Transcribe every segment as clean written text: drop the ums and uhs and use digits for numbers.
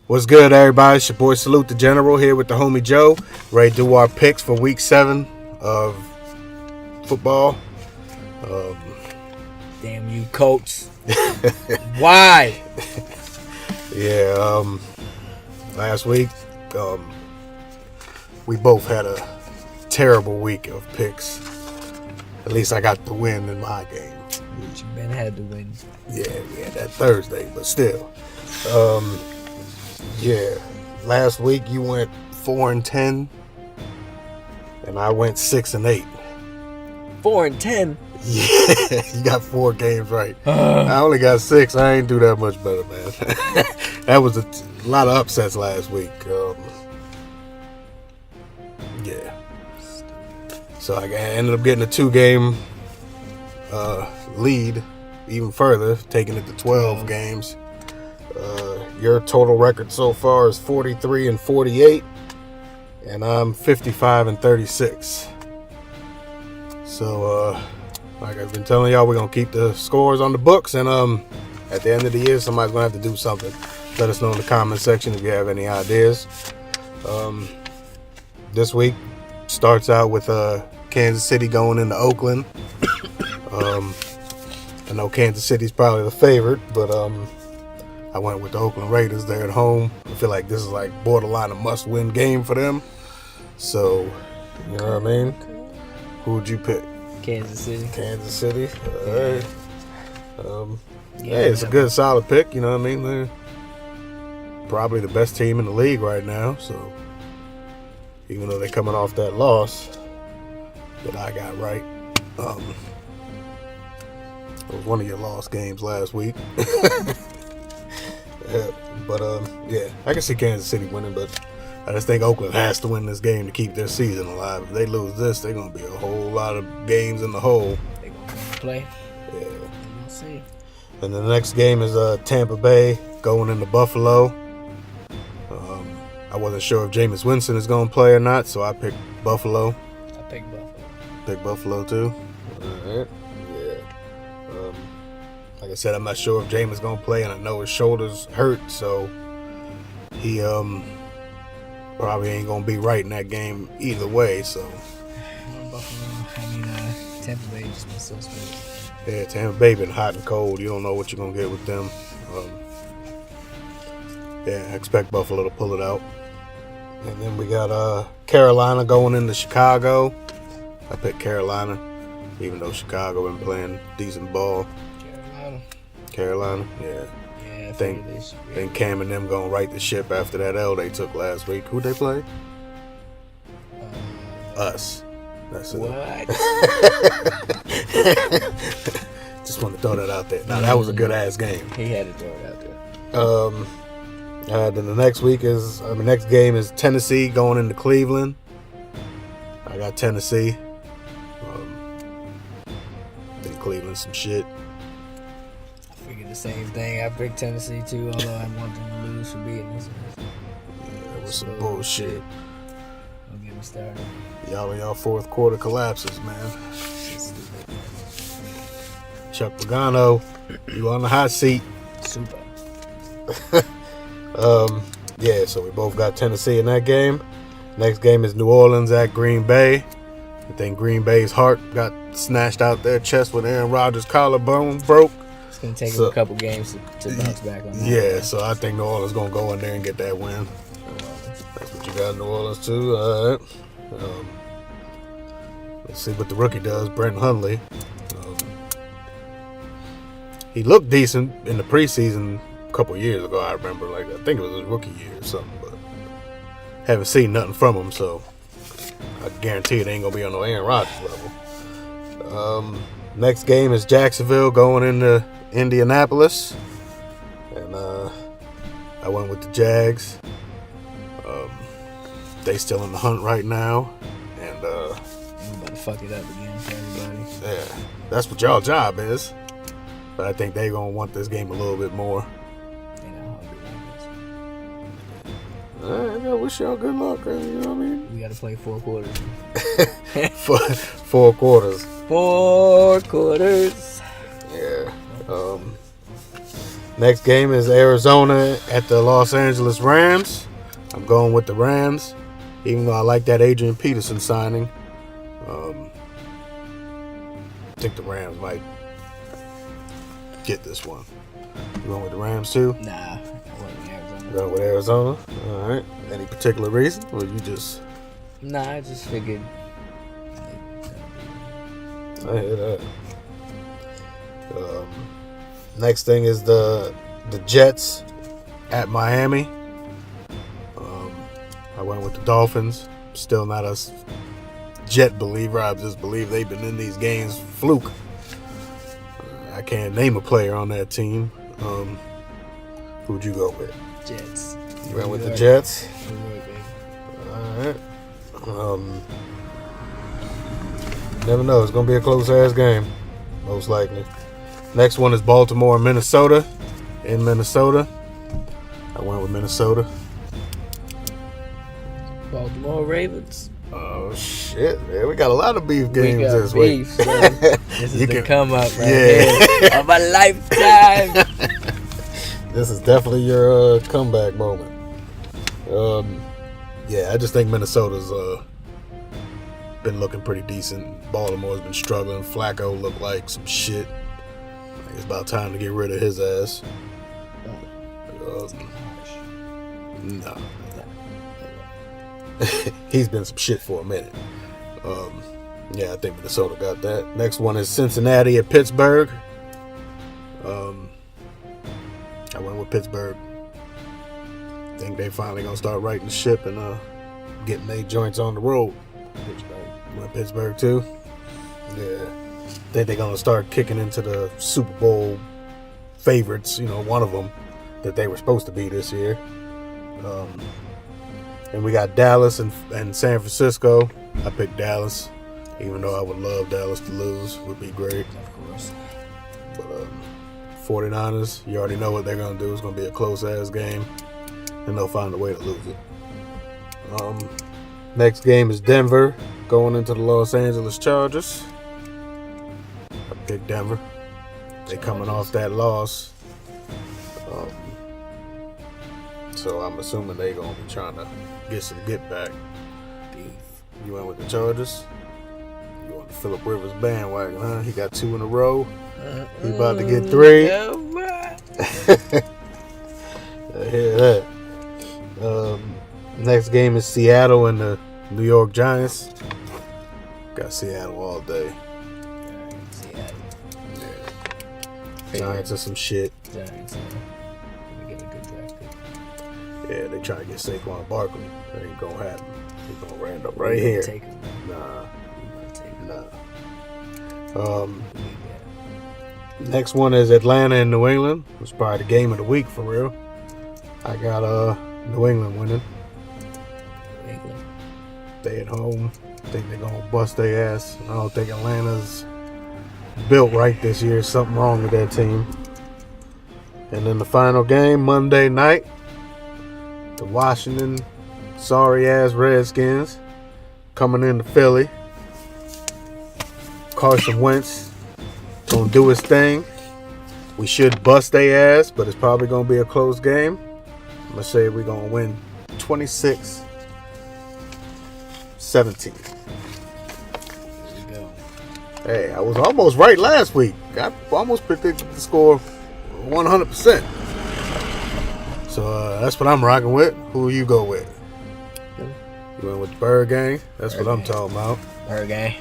What's good, everybody? It's your boy SaluteThaGeneral here with the homie Joe. Ready to do our picks for week 7 of football. Damn you, Colts. Why? Yeah, last week, we both had a terrible week of picks. At least I got the win in my game. You been had to win. Yeah, that Thursday, but still. Yeah, last week you went 4-10, and I went 6-8. 4-10. Yeah, you got 4 games right. I only got 6. I ain't do that much better, man. That was a lot of upsets last week. Yeah. So I ended up getting a 2-game lead, even further, taking it to 12 games. Your total record so far is 43-48, and I'm 55-36. So, like I've been telling y'all, we're gonna keep the scores on the books, and at the end of the year, somebody's gonna have to do something. Let us know in the comment section if you have any ideas. This week starts out with Kansas City going into Oakland. I know Kansas City's probably the favorite, but I went with the Oakland Raiders. They're at home. I feel like this is like borderline a must-win game for them. So, you know what I mean? Who would you pick? Kansas City. Kansas City. All right. It's a good, solid pick. You know what I mean? They're probably the best team in the league right now. So, even though they're coming off that loss that I got right, it was one of your lost games last week. But I can see Kansas City winning, but I just think Oakland has to win this game to keep their season alive. If they lose this, they're gonna be a whole lot of games in the hole. They're gonna play. Yeah. We'll see. And the next game is Tampa Bay going into Buffalo. I wasn't sure if Jameis Winston is gonna play or not, so I picked Buffalo. I picked Buffalo. Pick Buffalo too. All right. Like I said, I'm not sure if Jameis is gonna play, and I know his shoulder's hurt, so he probably ain't gonna be right in that game either way. So Tampa Bay just been so smooth. yeah, Tampa Bay been hot and cold. You don't know what you're gonna get with them. I expect Buffalo to pull it out. And then we got Carolina going into Chicago. I picked Carolina, even though Chicago been playing decent ball. Carolina, yeah. I think Cam and them gonna right the ship after that L they took last week. Who'd they play? Us. That's it. What? Just want to throw that out there. Now that was a good ass game. He had to throw it out there. Then the next game is Tennessee going into Cleveland. I got Tennessee. Think Cleveland some shit. The same thing. I picked Tennessee too, although I want them to lose for beating us. Yeah, that was some bullshit. Don't get me started. Y'all fourth quarter collapses, man. Chuck Pagano, you on the hot seat. Super. So we both got Tennessee in that game. Next game is New Orleans at Green Bay. I think Green Bay's heart got snatched out their chest when Aaron Rodgers' collarbone broke. It's going to take him a couple games to bounce back on that. Yeah, so I think New Orleans going to go in there and get that win. That's what you got in New Orleans, too. All right. Let's see what the rookie does, Brent Hundley. He looked decent in the preseason a couple years ago, I remember. I think it was his rookie year or something, but haven't seen nothing from him, so I guarantee it ain't going to be on no Aaron Rodgers level. Next game is Jacksonville going into Indianapolis, and I went with the Jags. They still in the hunt right now, and I'm about to fuck it up again for everybody. Yeah, that's what y'all job is. But I think they're gonna want this game a little bit more. They know how to All right, I wish y'all good luck. You know what I mean? We gotta play 4 quarters. 4 quarters. 4 quarters. Yeah. Next game is Arizona at the Los Angeles Rams. I'm going with the Rams, even though I like that Adrian Peterson signing. I think the Rams might get this one. You going with the Rams too? Nah, I went with Arizona. Going with Arizona? All right. Any particular reason, or you just? Nah, I just figured. I hear that. Next thing is the Jets at Miami. I went with the Dolphins. Still not a Jet believer. I just believe they've been in these games fluke. I can't name a player on that team. Who'd you go with? Jets. You went with the Jets? Alright. Alright. Never know. It's going to be a close-ass game. Most likely. Next one is Baltimore and Minnesota. In Minnesota. I went with Minnesota. Baltimore Ravens. Oh, shit, man. We got a lot of beef games this week. week. So this is the come up right Yeah. here of my lifetime. This is definitely your comeback moment. Yeah, I just think Minnesota's been looking pretty decent. Baltimore's been struggling. Flacco looked like some shit. It's about time to get rid of his ass. No. He's been some shit for a minute. Yeah, I think Minnesota got that. Next one is Cincinnati at Pittsburgh. I went with Pittsburgh. Think they finally gonna start righting the ship and getting their joints on the road. Pittsburgh. Went Pittsburgh too. Yeah. Think they're gonna start kicking into the Super Bowl favorites. You know, one of them that they were supposed to be this year. And we got Dallas and San Francisco. I picked Dallas, even though I would love Dallas to lose. Would be great. Of course. But 49ers, you already know what they're going to do. It's going to be a close-ass game, and they'll find a way to lose it. Next game is Denver going into the Los Angeles Chargers. I picked Denver. They coming off that loss. So I'm assuming they're going to be trying to get some get back. You went with the Chargers? You on the Phillip Rivers bandwagon, huh? He got 2 in a row. He about to get 3. I hear that. Next game is Seattle and the New York Giants. Got Seattle all day. Seattle. Yeah. Giants are some shit. Giants. We get a good draft pick. Yeah, they try to get Saquon Barkley. That ain't gonna happen. He's gonna end up right here. Take him. Nah. Next one is Atlanta and New England. It's probably the game of the week for real. I got New England winning. New England. They at home. Think they're gonna bust their ass. I don't think Atlanta's built right this year. Something wrong with that team. And then the final game, Monday night, the Washington sorry-ass Redskins coming into Philly. Carson Wentz gonna do his thing. We should bust their ass, but it's probably gonna be a close game. I'm gonna say we're gonna win 26-17. There we go. Hey, I was almost right last week. I almost predicted the score 100%. So that's what I'm rocking with. Who you go with? You went with the Bird Gang? That's Bird what I'm Gang. talking about. Bird Gang.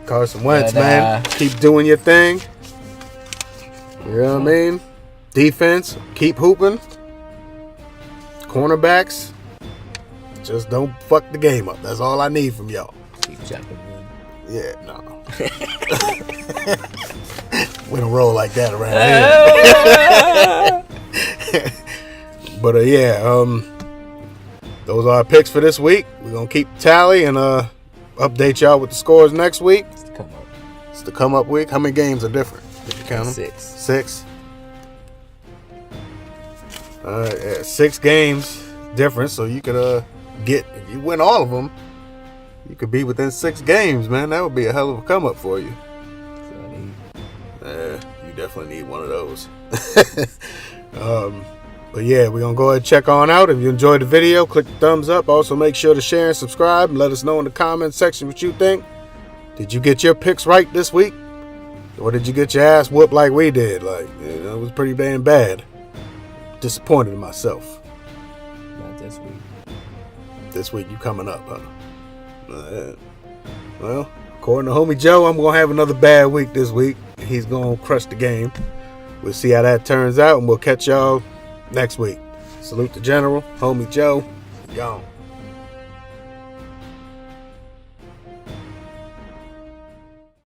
Carson Wentz, But, man. Keep doing your thing. You know what I mean? Defense, keep hooping. Cornerbacks, just don't fuck the game up. That's all I need from y'all. Keep jumping in. Yeah, no. We don't roll like that around here. But yeah, those are our picks for this week. We're gonna keep tally and update y'all with the scores next week. It's the come up week. How many games are different? Did you count them? 6. 6. All right, yeah, 6 games difference. So you could get, if you win all of them, you could be within 6 games, man. That would be a hell of a come up for you. Yeah, you definitely need one of those. But yeah, we're going to go ahead and check on out. If you enjoyed the video, click the thumbs up. Also, make sure to share and subscribe. And let us know in the comments section what you think. Did you get your picks right this week? Or did you get your ass whooped like we did? Like, it was pretty damn bad. Disappointed in myself. Not this week. This week you coming up, huh? Well, according to homie Joe, I'm going to have another bad week this week. He's going to crush the game. We'll see how that turns out, and we'll catch y'all next week. Salute the General, homie Joe, gone.